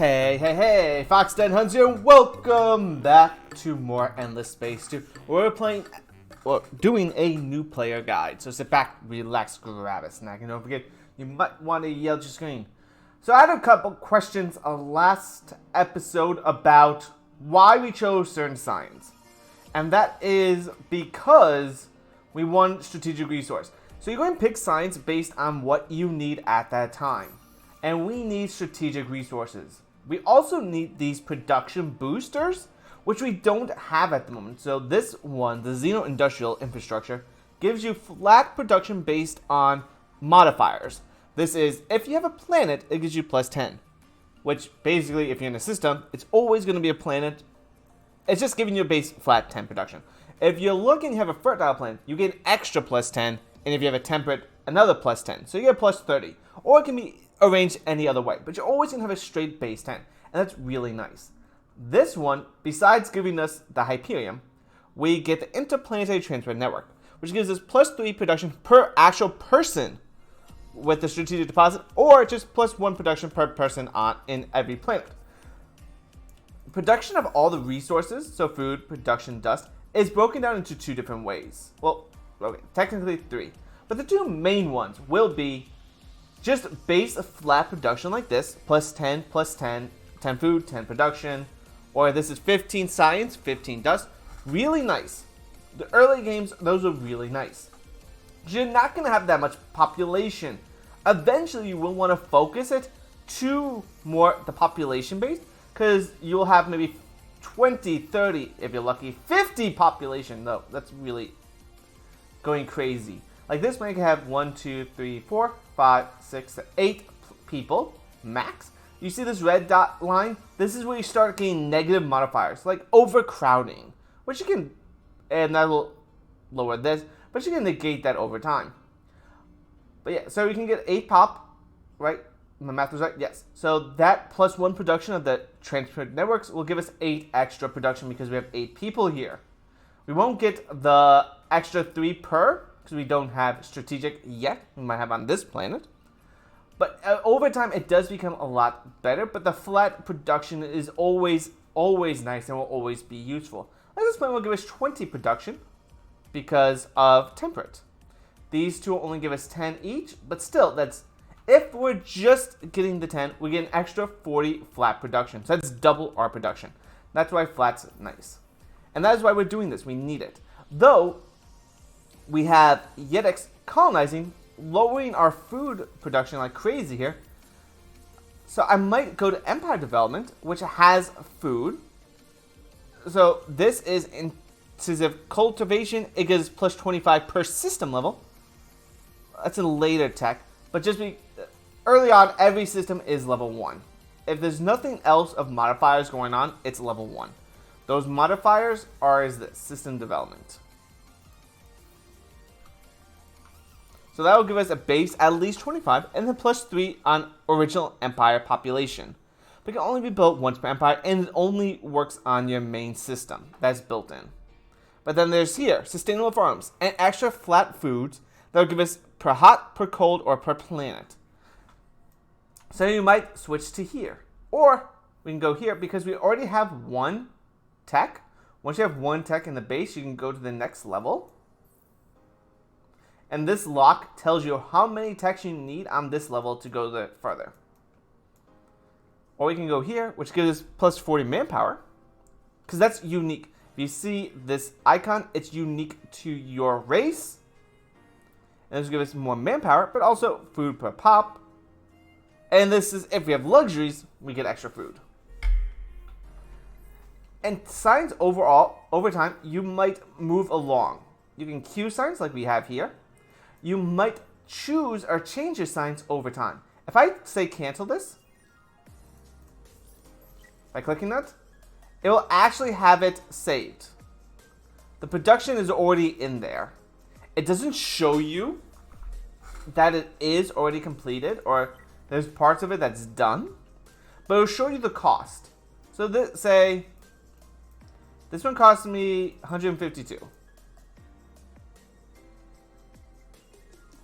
Hey, Fox Den Heuntz here. Welcome back to more Endless Space 2. We're doing a new player guide. So sit back, relax, grab a snack, and don't forget, you might want to yell at your screen. So I had a couple questions last episode about why we chose certain signs. And that is because we want strategic resource. So you're going to pick signs based on what you need at that time. And we need strategic resources. We also need these production boosters, which we don't have at the moment. So this one, the Xeno Industrial Infrastructure, gives you flat production based on modifiers. This is, if you have a planet, it gives you plus 10. Which basically, if you're in a system, it's always going to be a planet. It's just giving you a base flat 10 production. If you're looking, you have a fertile planet, you get an extra plus 10. And if you have a temperate, another plus 10. So you get plus 30. Or it can be arranged any other way, but you're always going to have a straight base 10, and that's really nice. This one, besides giving us the Hyperion, we get the Interplanetary Transport Network, which gives us plus 3 production per actual person with the strategic deposit, or just plus 1 production per person in every planet. Production of all the resources, so food, production, dust, is broken down into 2 different ways. Well, okay, technically 3, but the 2 main ones will be just base a flat production like this, plus 10, 10 food, 10 production, or this is 15 science, 15 dust. Really nice. The early games, those are really nice. You're not going to have that much population. Eventually, you will want to focus it to more the population base, because you'll have maybe 20, 30, if you're lucky, 50 population, though. That's really going crazy. Like this one, you can have 1, 2, 3, 4, 5, 6, 8 people max. You see this red dot line? This is where you start getting negative modifiers, like overcrowding, which you can, and that will lower this, but you can negate that over time. But yeah, so you can get 8 pop, right? My math was right? Yes. So that plus 1 production of the transport networks will give us 8 extra production because we have 8 people here. We won't get the extra 3 per, because we don't have strategic yet. We might have on this planet. But over time, it does become a lot better. But the flat production is always nice and will always be useful. Like this planet will give us 20 production because of temperate. These 2 will only give us 10 each. But still, that's if we're just getting the 10, we get an extra 40 flat production. So that's double our production. That's why flat's nice. And that is why we're doing this. We need it. Though, we have Yedex colonizing, lowering our food production like crazy here. So I might go to Empire Development, which has food. So this is intensive cultivation. It gives plus 25 per system level. That's a later tech. But just early on, every system is level 1. If there's nothing else of modifiers going on, it's level 1. Those modifiers are the system development. So that will give us a base at least 25, and then plus 3 on original Empire population. But it can only be built once per Empire, and it only works on your main system. That's built in. But then there's here, sustainable farms, and extra flat foods that will give us per hot, per cold, or per planet. So you might switch to here. Or we can go here, because we already have 1 tech. Once you have 1 tech in the base, you can go to the next level. And this lock tells you how many techs you need on this level to go further. Or we can go here, which gives us plus 40 manpower. Because that's unique. If you see this icon, it's unique to your race. And this will give us more manpower, but also food per pop. And this is, if we have luxuries, we get extra food. And signs overall, over time, you might move along. You can queue signs like we have here. You might choose or change your signs over time. If I say cancel this, by clicking that, it will actually have it saved. The production is already in there. It doesn't show you that it is already completed or there's parts of it that's done, but it'll show you the cost. So say this one cost me 152.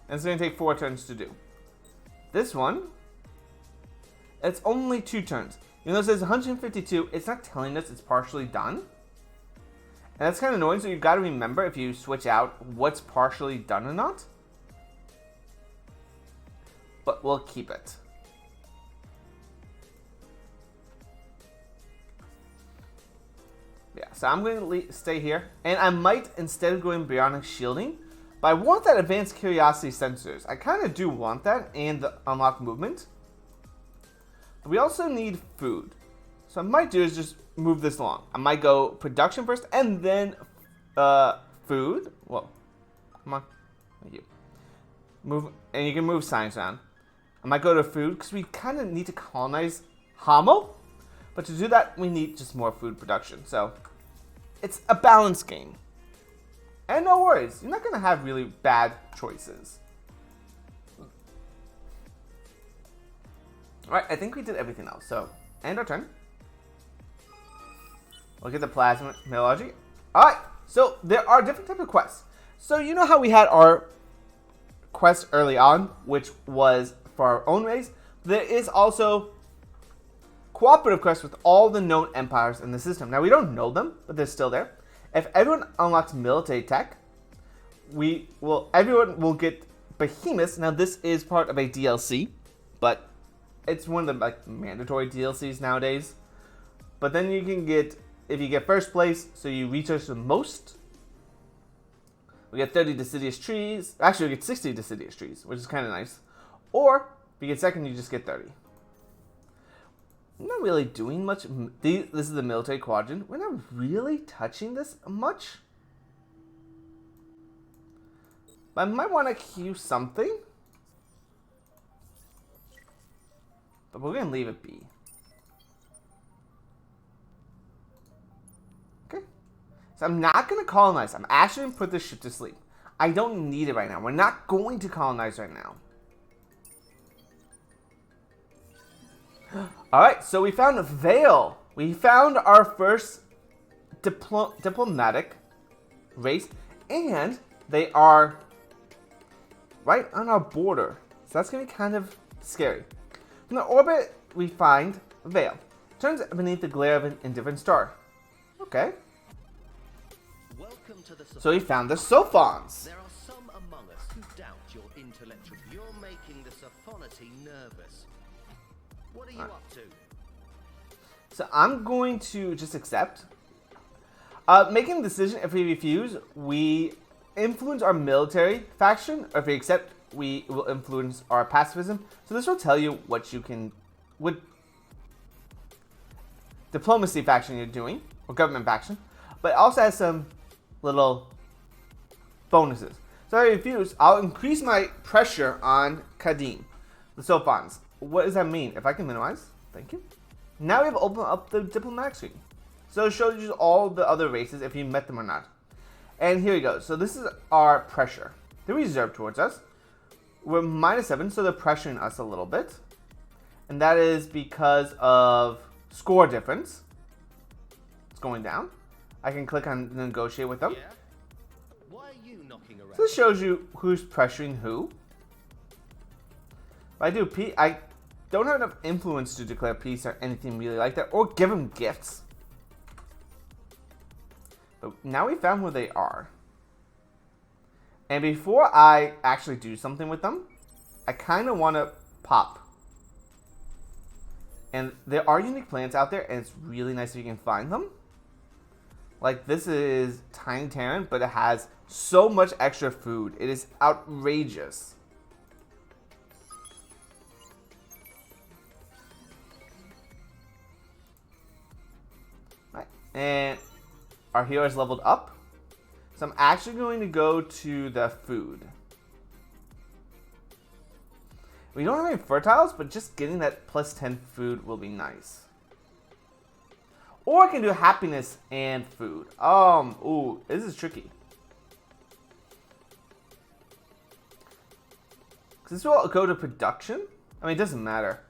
And it's going to take 4 turns to do. This one, it's only 2 turns. Even though it says 152, it's not telling us it's partially done. And that's kind of annoying, so you've got to remember if you switch out what's partially done or not. But we'll keep it. Yeah, so I'm going to stay here. And I might, instead of going bionic shielding, but I want that advanced curiosity sensors. I kind of do want that and the unlock movement. But we also need food. So what I might do is just move this along. I might go production first and then food. Whoa. Come on. Thank you. Move, and you can move science around. I might go to food because we kind of need to colonize Hamo. But to do that, we need just more food production. So it's a balance game. And no worries, you're not going to have really bad choices. Alright, I think we did everything else. So, end our turn. We'll get the plasma metallurgy. Alright, so there are different types of quests. So you know how we had our quest early on, which was for our own race? There is also cooperative quests with all the known empires in the system. Now we don't know them, but they're still there. If everyone unlocks military tech, everyone will get behemoths. Now this is part of a DLC, but it's one of the mandatory DLCs nowadays. But then you can get, if you get first place, so you research the most, we get 30 deciduous trees. Actually, we get 60 deciduous trees, which is kind of nice. Or if you get second, you just get 30. We're not really doing much. This is the military quadrant. We're not really touching this much. But I might want to queue something. But we're going to leave it be. Okay. So I'm not going to colonize. I'm actually going to put this ship to sleep. I don't need it right now. We're not going to colonize right now. Alright, so we found a Vale. We found our first diplomatic race, and they are right on our border. So that's going to be kind of scary. From the orbit, we find Vale. Turns beneath the glare of an indifferent star. Okay. Welcome to the so we found the Sophons. There are some among us who doubt your intellectual. You're making the Sophonity nervous. What are you up to? So I'm going to just accept. Making a decision, if we refuse, we influence our military faction, or if we accept, we will influence our pacifism. So this will tell you what you can, what diplomacy faction you're doing, or government faction, but it also has some little bonuses. So if I refuse, I'll increase my pressure on Kadim, the Sophons. What does that mean? If I can minimize, thank you. Now we have opened up the diplomatic screen. So it shows you all the other races, if you met them or not. And here we go. So this is our pressure. They're reserved towards us. We're -7, so they're pressuring us a little bit. And that is because of score difference. It's going down. I can click on negotiate with them. Yeah? Why are you knocking around? So this shows you who's pressuring who. If I do I don't have enough influence to declare peace or anything really like that, or give them gifts. But now we found where they are. And before I actually do something with them, I kind of want to pop. And there are unique plants out there, and it's really nice if you can find them. Like this is Tiny Terran, but it has so much extra food. It is outrageous. Right. And our hero is leveled up. So I'm actually going to go to the food. We don't have any fertiles, but just getting that +10 food will be nice. Or I can do happiness and food. Ooh, this is tricky. Because this will go to production. I mean, it doesn't matter.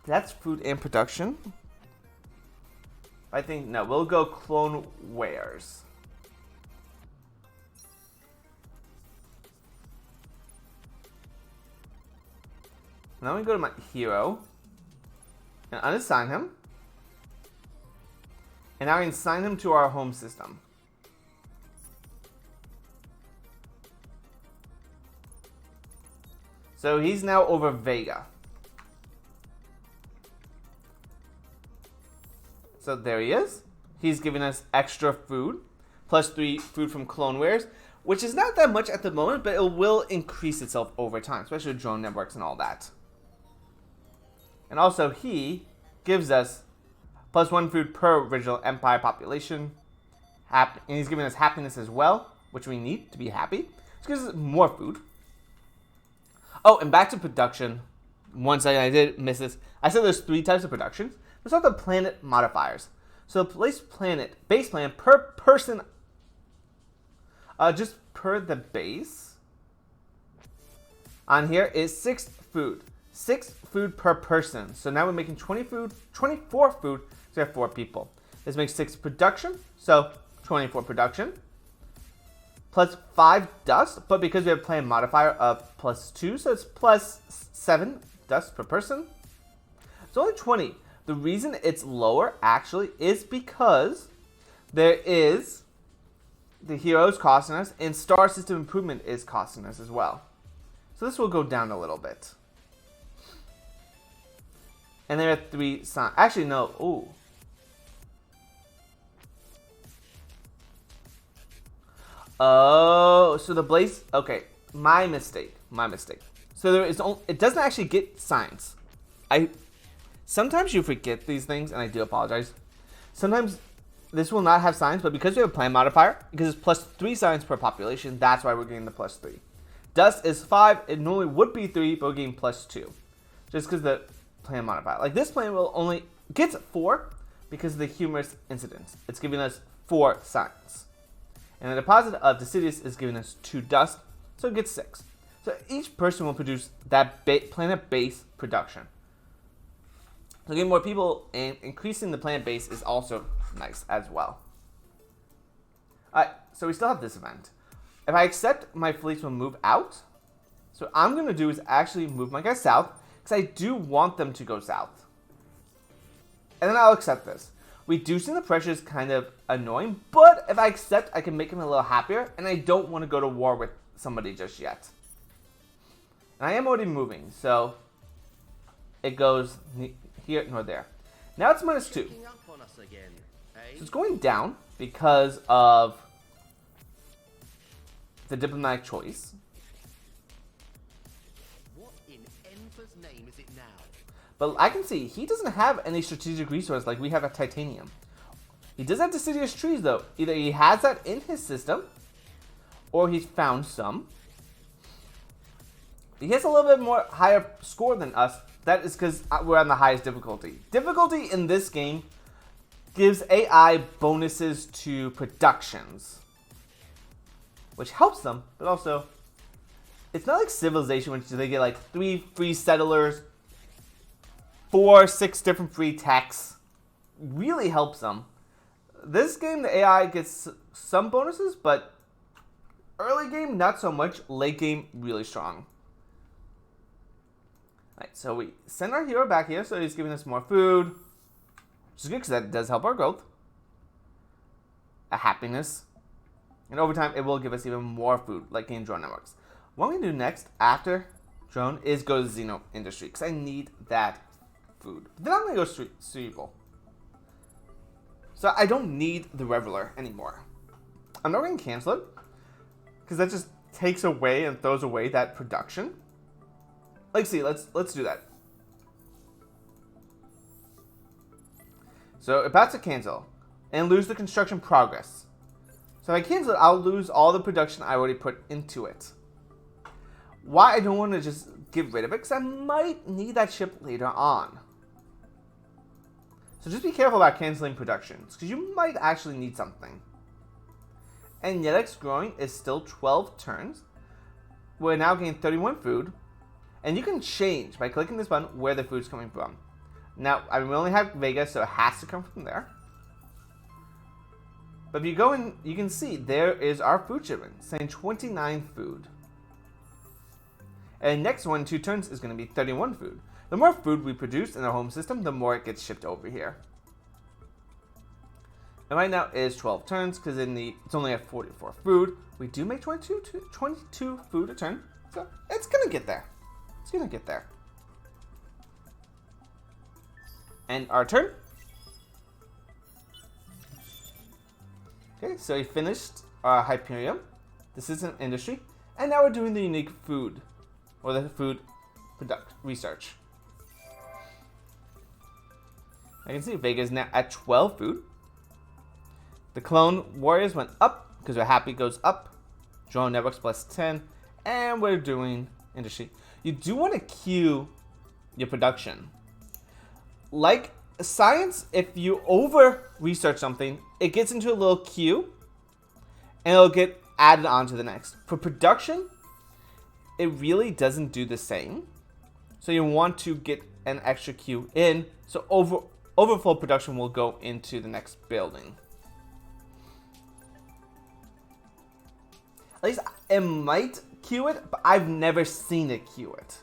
That's food and production. I think, no, we'll go clone wares. Now we go to my hero and unassign him. And now we can assign him to our home system. So he's now over Vega. So there he is. He's giving us extra food, plus 3 food from clone wares, which is not that much at the moment, but it will increase itself over time, especially with drone networks and all that. And also he gives us plus 1 food per original Empire population. And he's giving us happiness as well, which we need to be happy. Which gives us more food. Oh, and back to production. One second, I did miss this. I said there's 3 types of productions. Let's start the planet modifiers. So place planet, base plan per person, just per the base. On here is 6 food. 6 food per person. So now we're making 24 food, so we have 4 people. This makes 6 production, so 24 production. Plus 5 dust, but because we have planet modifier of plus 2, so it's plus 7 dust per person. It's only 20. The reason it's lower actually is because there is the heroes costing us and star system improvement is costing us as well. So this will go down a little bit. And there are 3 signs. Actually, no. Ooh. Oh, so the blaze. Okay, my mistake. So there is. It doesn't actually get signs. Sometimes you forget these things, and I do apologize. Sometimes this will not have signs, but because we have a plan modifier, because it's plus 3 signs per population, that's why we're getting the plus 3. Dust is 5. It normally would be 3, but we're getting plus 2, just because the plan modifier. Like this plan will only gets 4 because of the humorous incidents. It's giving us 4 signs. And the deposit of Deciduous is giving us 2 dust, so it gets 6. So each person will produce that planet base production. So getting more people and increasing the planet base is also nice as well. Alright, so we still have this event. If I accept, my fleets will move out. So what I'm going to do is actually move my guys south, because I do want them to go south. And then I'll accept this. Reducing the pressure is kind of annoying, but if I accept, I can make him a little happier, and I don't want to go to war with somebody just yet. And I am already moving, so it goes here nor there. Now it's minus 2. So it's going down because of the diplomatic choice. What in Enfer's name is it now? But I can see he doesn't have any strategic resource like we have at Titanium. He does have deciduous trees though. Either he has that in his system, or he's found some. He has a little bit more higher score than us. That is because we're on the highest difficulty. Difficulty in this game gives AI bonuses to productions, which helps them, but also it's not like Civilization, which they get like 3 free settlers, 4, 6 different free techs. Really helps them. This game, the AI gets some bonuses, but early game, not so much. Late game, really strong. Alright, so we send our hero back here, so he's giving us more food, which is good because that does help our growth. A happiness. And over time, it will give us even more food, like in drone networks. What we do next, after drone, is go to Xeno Industry, because I need that food. But then I'm going to go cerebral. So I don't need the Reveler anymore. I'm not going to cancel it, because that just takes away and throws away that production. Like, see, let's do that. So about to cancel and lose the construction progress. So if I cancel it, I'll lose all the production I already put into it. Why I don't want to just get rid of it, because I might need that ship later on. So just be careful about canceling productions, because you might actually need something. And Yedek's growing is still 12 turns. We're now getting 31 food. And you can change by clicking this button where the food's coming from. Now, I mean, we only have Vega, so it has to come from there. But if you go in, you can see there is our food shipment saying 29 food. And next one, 2 turns, is going to be 31 food. The more food we produce in our home system, the more it gets shipped over here. And right now is 12 turns because it's only at 44 food. We do make 22 food a turn, so it's going to get there. It's going to get there. And our turn. Okay, so we finished our Hyperion. This is an industry. And now we're doing the unique food, or the food research. I can see Vega is now at 12 food. The clone warriors went up because our happy goes up. Drone networks plus 10. And we're doing industry. You do want to queue your production. Like science, if you over research something, it gets into a little queue and it'll get added on to the next. For production, it really doesn't do the same. So you want to get an extra queue in. So overflow production will go into the next building. At least it might queue it, but I've never seen it queue it.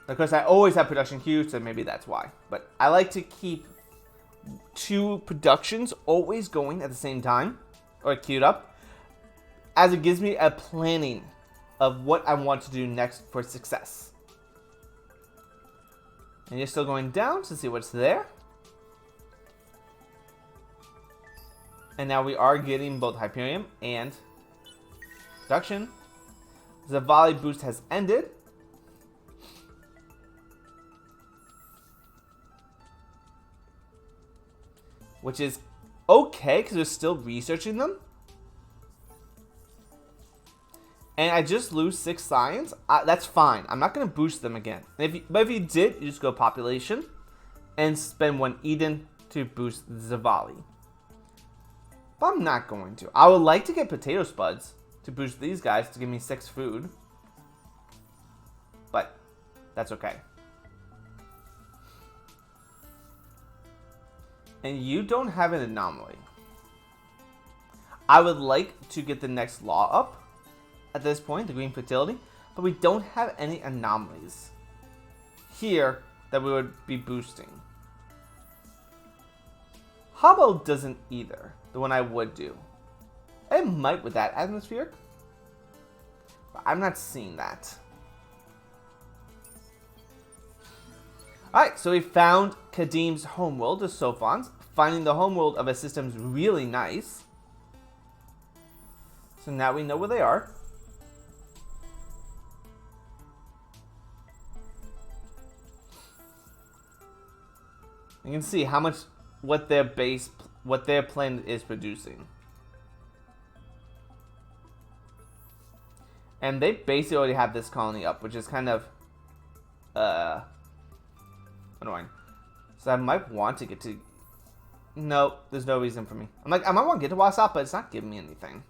Of course, I always have production queued, so maybe that's why. But I like to keep 2 productions always going at the same time, or queued up, as it gives me a planning of what I want to do next for success. And you're still going down to see what's there. And now we are getting both Hyperion and production. The volley boost has ended. Which is okay, because we're still researching them. And I just lose 6 science. That's fine. I'm not going to boost them again. But if you did, you just go population and spend 1 Eden to boost Zavali. But I'm not going to. I would like to get potato spuds to boost these guys to give me 6 food. But that's okay. And you don't have an anomaly. I would like to get the next law up at this point, the green fertility, but we don't have any anomalies here that we would be boosting. Hobble doesn't either, the one I would do. It might with that atmosphere, but I'm not seeing that. Alright, so we found Kadim's homeworld, the Sophons. Finding the homeworld of a system is really nice. So now we know where they are. You can see how much, what their planet is producing. And they basically already have this colony up, which is kind of annoying. So I might want to get to... No, there's no reason for me. I'm like, I might want to get to WhatsApp, but it's not giving me anything.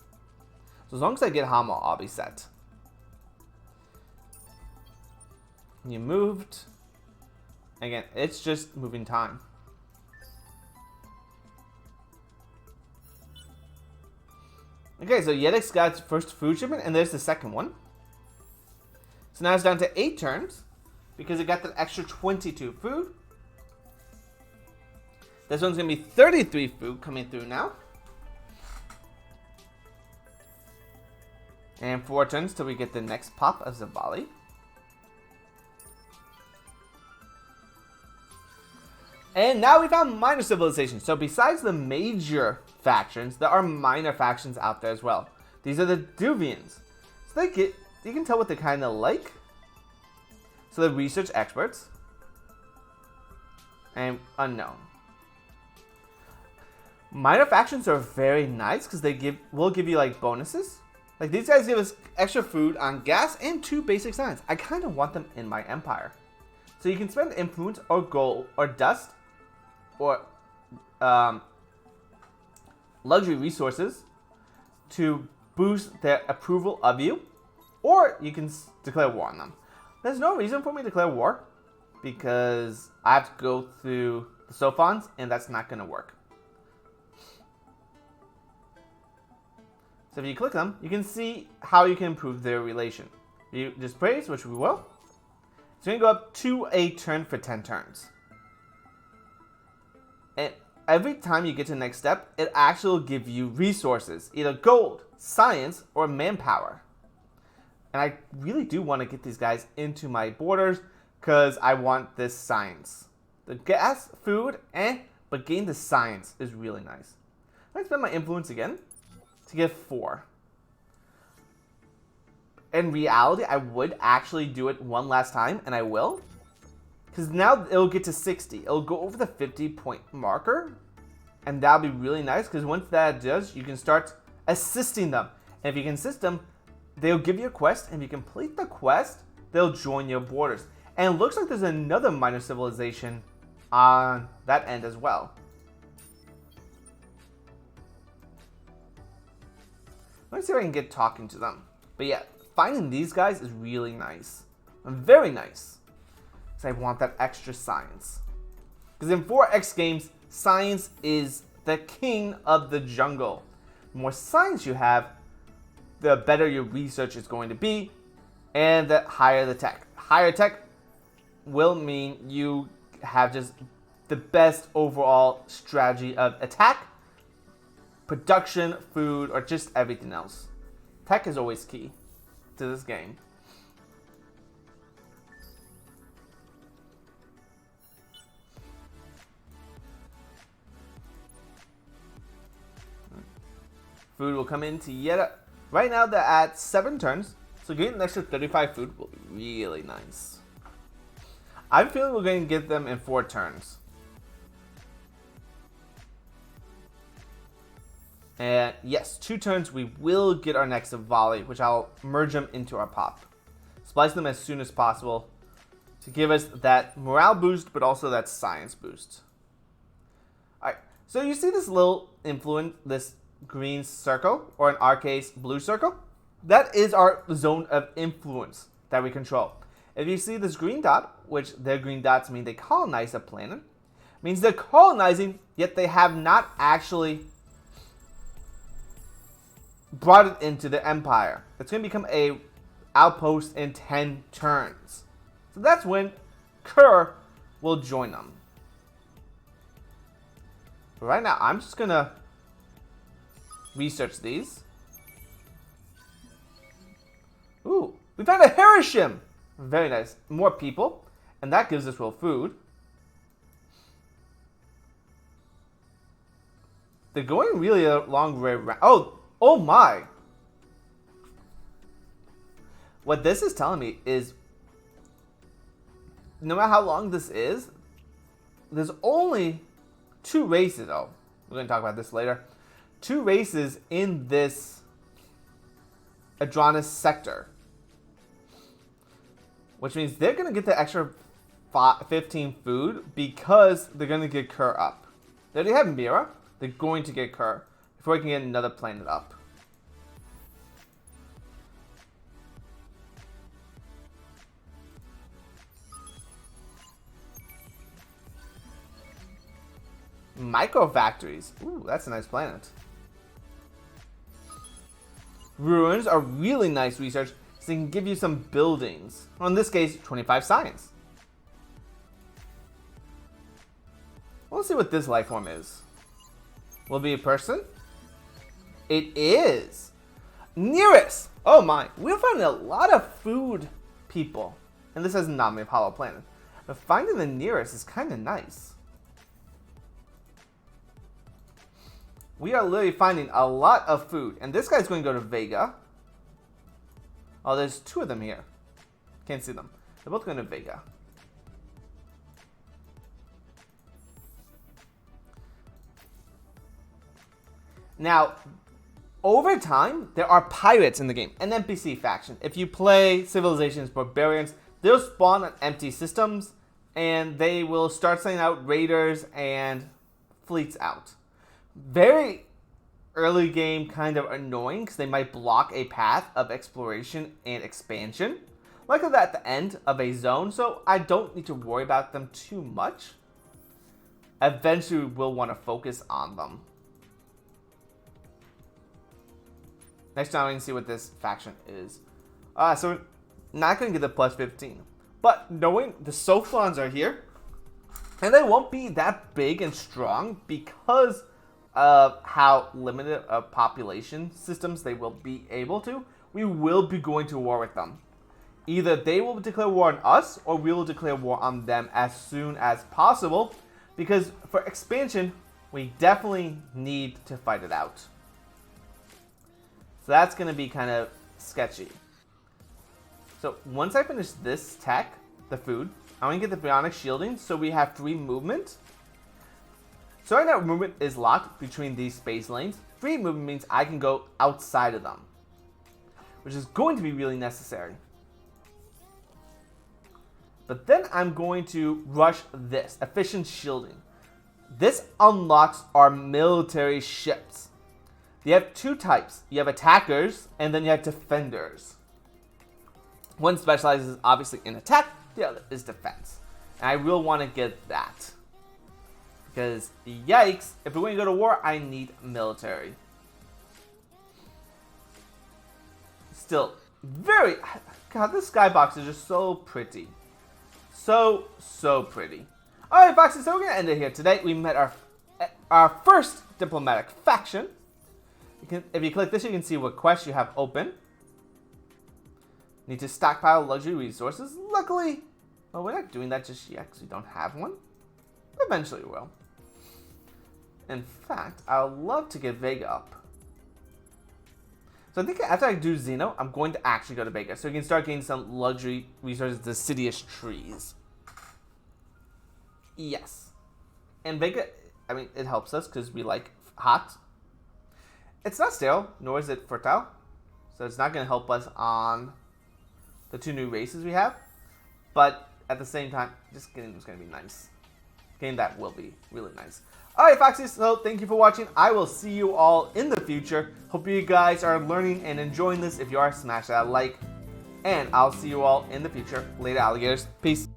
So as long as I get Hama, I'll be set. You moved. Again, it's just moving time. Okay, so Yedek's got its first food shipment, and there's the second one. So now it's down to 8 turns, because it got that extra 22 food. This one's going to be 33 food coming through now. And 4 turns till we get the next pop of Zavali. And now we found minor civilizations. So besides the major factions, there are minor factions out there as well. These are the Duvians. So you can tell what they're kind of like. So the research experts. And unknown. Minor factions are very nice because they will give you like bonuses. Like these guys give us extra food on gas and 2 basic science. I kind of want them in my empire. So you can spend influence or gold or dust or luxury resources to boost their approval of you, or you can declare war on them. There's no reason for me to declare war because I have to go through the Sophons and that's not going to work. So if you click them, you can see how you can improve their relation. You just praise, which we will. It's going to go up to a turn for 10 turns. And every time you get to the next step, it actually will give you resources, either gold, science, or manpower. And I really do want to get these guys into my borders because I want this science. The gas, food, but getting the science is really nice. Let's spend my influence again to get 4. In reality, I would actually do it one last time, and I will. Because now it'll get to 60. It'll go over the 50-point marker. And that'll be really nice, because once that does, you can start assisting them. And if you can assist them, they'll give you a quest. And if you complete the quest, they'll join your borders. And it looks like there's another minor civilization on that end as well. Let me see if I can get talking to them. But yeah, finding these guys is really nice. Very nice. Because I want that extra science. Because in 4X games, science is the king of the jungle. The more science you have, the better your research is going to be. And the higher the tech. Higher tech will mean you have just the best overall strategy of attack, production, food, or just everything else. Tech is always key to this game. Food will come into yet. Right now they're at 7 turns, so getting an extra 35 food will be really nice. I'm feeling we're going to get them in 4 turns. And yes, 2 turns we will get our next volley, which I'll merge them into our pop. Splice them as soon as possible to give us that morale boost, but also that science boost. Alright, so you see this little influence, this green circle, or in our case, blue circle? That is our zone of influence that we control. If you see this green dot, which their green dots mean they colonize a planet, means they're colonizing, yet they have not actually brought it into the empire. It's going to become a outpost in 10 turns. So that's when Kerr will join them. But right now, I'm just going to research these. Ooh, we found a Harishim! Very nice. More people. And that gives us real food. They're going really a long way around. Oh my! What this is telling me is, no matter how long this is, there's only 2 races. Oh, we're going to talk about this later. 2 races in this Adronis sector. Which means they're going to get the extra 15 food because they're going to get Kerr up. They already have Mira. They're going to get Kerr before we can get another planet up. Micro factories. Ooh, that's a nice planet. Ruins are really nice research, so they can give you some buildings. Well, in this case, 25 science. Well, let's see what this life form is. Will it be a person? It is. Nearest. Oh my, we're finding a lot of food people. And this is not a hollow planet. But finding the nearest is kind of nice. We are literally finding a lot of food. And this guy's going to go to Vega. Oh, there's 2 of them here. Can't see them. They're both going to Vega. Now, over time, there are pirates in the game. An NPC faction. If you play Civilizations Barbarians, they'll spawn on empty systems. And they will start sending out raiders and fleets out. Very early game, kind of annoying because they might block a path of exploration and expansion. Like that at the end of a zone, so I don't need to worry about them too much. Eventually, we'll want to focus on them. Next time we can see what this faction is. So we're not going to get the plus 15. But knowing the Sophons are here, and they won't be that big and strong because of how limited of population systems they will be able to, we will be going to war with them. Either they will declare war on us, or we will declare war on them as soon as possible, because for expansion, we definitely need to fight it out. So that's going to be kind of sketchy. So once I finish this tech, the food, I want to get the bionic shielding so we have free movement. So right now movement is locked between these space lanes. Free movement means I can go outside of them, which is going to be really necessary. But then I'm going to rush this, efficient shielding. This unlocks our military ships. You have two types. You have attackers, and then you have defenders. One specializes obviously in attack, the other is defense. And I will want to get that. Because, yikes, if we're going to go to war, I need military. Still, God, this skybox is just so pretty. So pretty. Alright, Foxy, so we're going to end it here today. We met our first diplomatic faction. If you click this, you can see what quests you have open. Need to stockpile luxury resources. Luckily, well, we're not doing that just yet because we don't have one. Eventually we will. In fact, I would love to get Vega up. So I think after I do Xeno, I'm going to actually go to Vega. So we can start getting some luxury resources, deciduous trees. Yes. And Vega, I mean, it helps us because we like hot. It's not sterile, nor is it fertile. So it's not going to help us on the two new races we have. But at the same time, just getting them is going to be nice. Getting that will be really nice. Alright, Foxy, so thank you for watching. I will see you all in the future. Hope you guys are learning and enjoying this. If you are, smash that like. And I'll see you all in the future. Later, alligators. Peace.